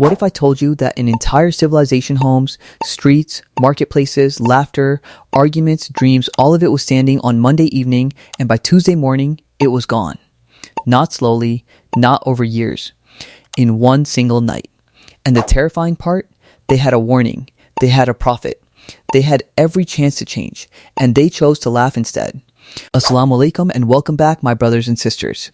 What if I told you that an entire civilization, homes, streets, marketplaces, laughter, arguments, dreams, all of it was standing on Monday evening, and by Tuesday morning, it was gone. Not slowly, not over years, in one single night. And the terrifying part, they had a warning, they had a prophet, they had every chance to change, and they chose to laugh instead. Assalamu alaikum and welcome back, my brothers and sisters.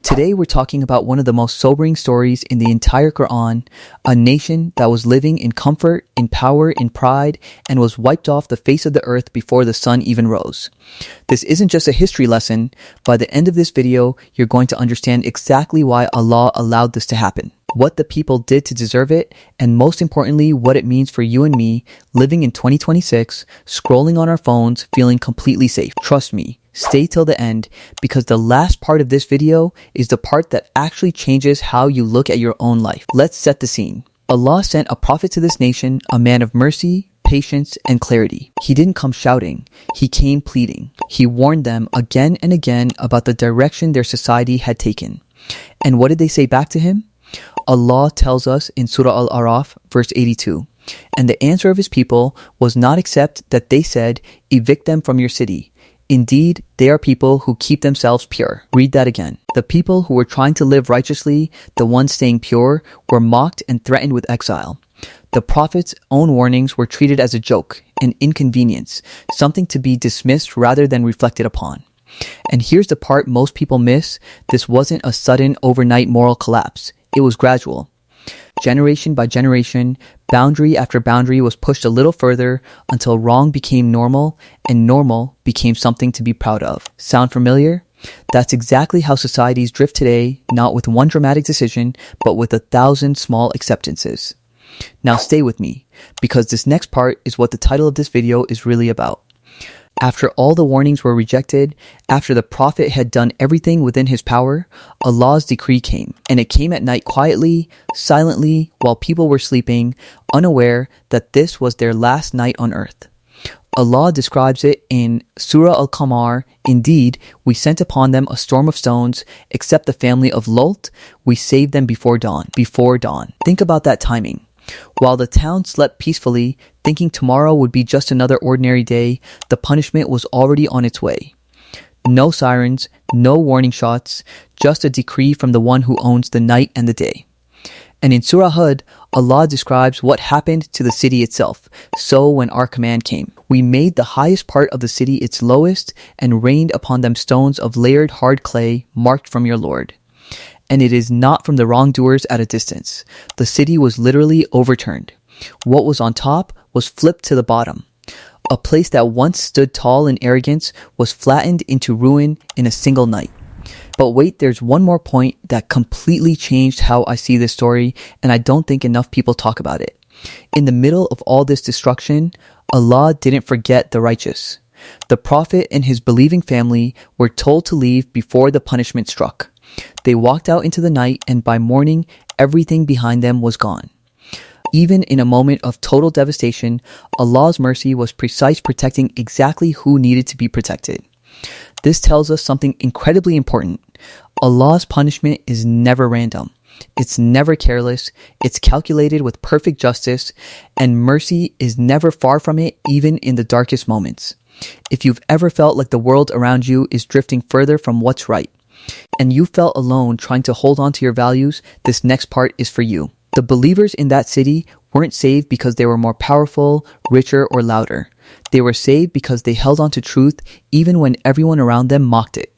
Today we're talking about one of the most sobering stories in the entire Quran, a nation that was living in comfort, in power, in pride, and was wiped off the face of the earth before the sun even rose. This isn't just a history lesson. By the end of this video, you're going to understand exactly why Allah allowed this to happen, what the people did to deserve it, and most importantly, what it means for you and me living in 2026, scrolling on our phones, feeling completely safe. Trust me, stay till the end, because the last part of this video is the part that actually changes how you look at your own life. Let's set the scene. Allah sent a prophet to this nation, a man of mercy, patience, and clarity. He didn't come shouting, he came pleading. He warned them again and again about the direction their society had taken. And what did they say back to him? Allah tells us in Surah Al-Araf, verse 82, and the answer of his people was not except that they said, evict them from your city. Indeed, they are people who keep themselves pure. Read that again. The people who were trying to live righteously, the ones staying pure, were mocked and threatened with exile. The Prophet's own warnings were treated as a joke, an inconvenience, something to be dismissed rather than reflected upon. And here's the part most people miss. This wasn't a sudden overnight moral collapse. It was gradual. Generation by generation, boundary after boundary was pushed a little further until wrong became normal and normal became something to be proud of. Sound familiar? That's exactly how societies drift today, not with one dramatic decision, but with 1,000 small acceptances. Now stay with me, because this next part is what the title of this video is really about. After all the warnings were rejected, after the Prophet had done everything within his power, Allah's decree came. And it came at night quietly, silently, while people were sleeping, unaware that this was their last night on earth. Allah describes it in Surah Al-Qamar, indeed, we sent upon them a storm of stones, except the family of Lot, we saved them before dawn. Before dawn. Think about that timing. While the town slept peacefully, thinking tomorrow would be just another ordinary day, the punishment was already on its way. No sirens, no warning shots, just a decree from the one who owns the night and the day. And in Surah Hud, Allah describes what happened to the city itself. So when our command came, we made the highest part of the city its lowest and rained upon them stones of layered hard clay marked from your Lord. And it is not from the wrongdoers at a distance. The city was literally overturned. What was on top was flipped to the bottom. A place that once stood tall in arrogance was flattened into ruin in a single night. But wait, there's one more point that completely changed how I see this story, and I don't think enough people talk about it. In the middle of all this destruction, Allah didn't forget the righteous. The Prophet and his believing family were told to leave before the punishment struck. They walked out into the night, and by morning, everything behind them was gone. Even in a moment of total devastation, Allah's mercy was precise, protecting exactly who needed to be protected. This tells us something incredibly important. Allah's punishment is never random. It's never careless. It's calculated with perfect justice, and mercy is never far from it, even in the darkest moments. If you've ever felt like the world around you is drifting further from what's right, and you felt alone trying to hold on to your values, this next part is for you. The believers in that city weren't saved because they were more powerful, richer, or louder. They were saved because they held on to truth even when everyone around them mocked it.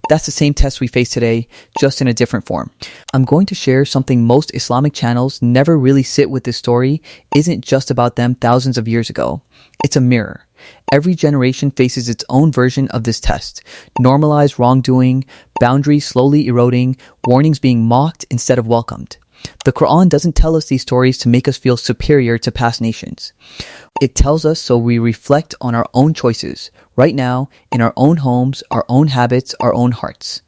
That's the same test we face today, just in a different form. I'm going to share something most Islamic channels never really sit with. This story isn't just about them thousands of years ago. It's a mirror. Every generation faces its own version of this test. Normalized wrongdoing, boundaries slowly eroding, warnings being mocked instead of welcomed. The Quran doesn't tell us these stories to make us feel superior to past nations. It tells us so we reflect on our own choices, right now, in our own homes, our own habits, our own hearts.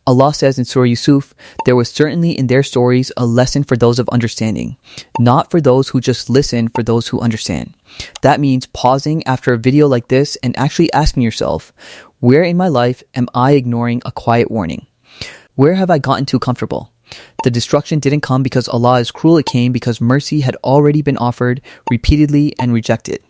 Allah says in Surah Yusuf, there was certainly in their stories a lesson for those of understanding, not for those who just listen, for those who understand. That means pausing after a video like this and actually asking yourself, where in my life am I ignoring a quiet warning? Where have I gotten too comfortable? The destruction didn't come because Allah is cruel, it came because mercy had already been offered repeatedly and rejected.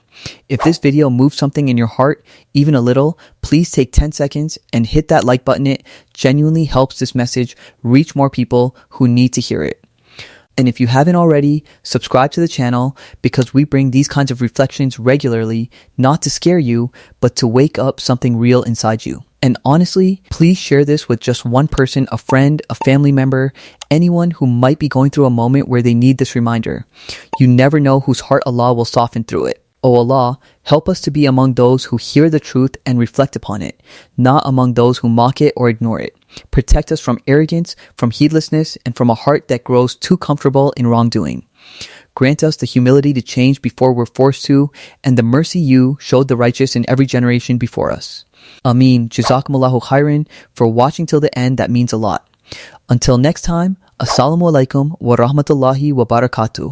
If this video moved something in your heart, even a little, please take 10 seconds and hit that like button. It genuinely helps this message reach more people who need to hear it. And if you haven't already, subscribe to the channel because we bring these kinds of reflections regularly, not to scare you, but to wake up something real inside you. And honestly, please share this with just one person, a friend, a family member, anyone who might be going through a moment where they need this reminder. You never know whose heart Allah will soften through it. O Allah, help us to be among those who hear the truth and reflect upon it, not among those who mock it or ignore it. Protect us from arrogance, from heedlessness, and from a heart that grows too comfortable in wrongdoing. Grant us the humility to change before we're forced to, and the mercy you showed the righteous in every generation before us. Ameen. Jazakumullahu khairan. For watching till the end, that means a lot. Until next time, Assalamu alaikum wa rahmatullahi wa barakatuh.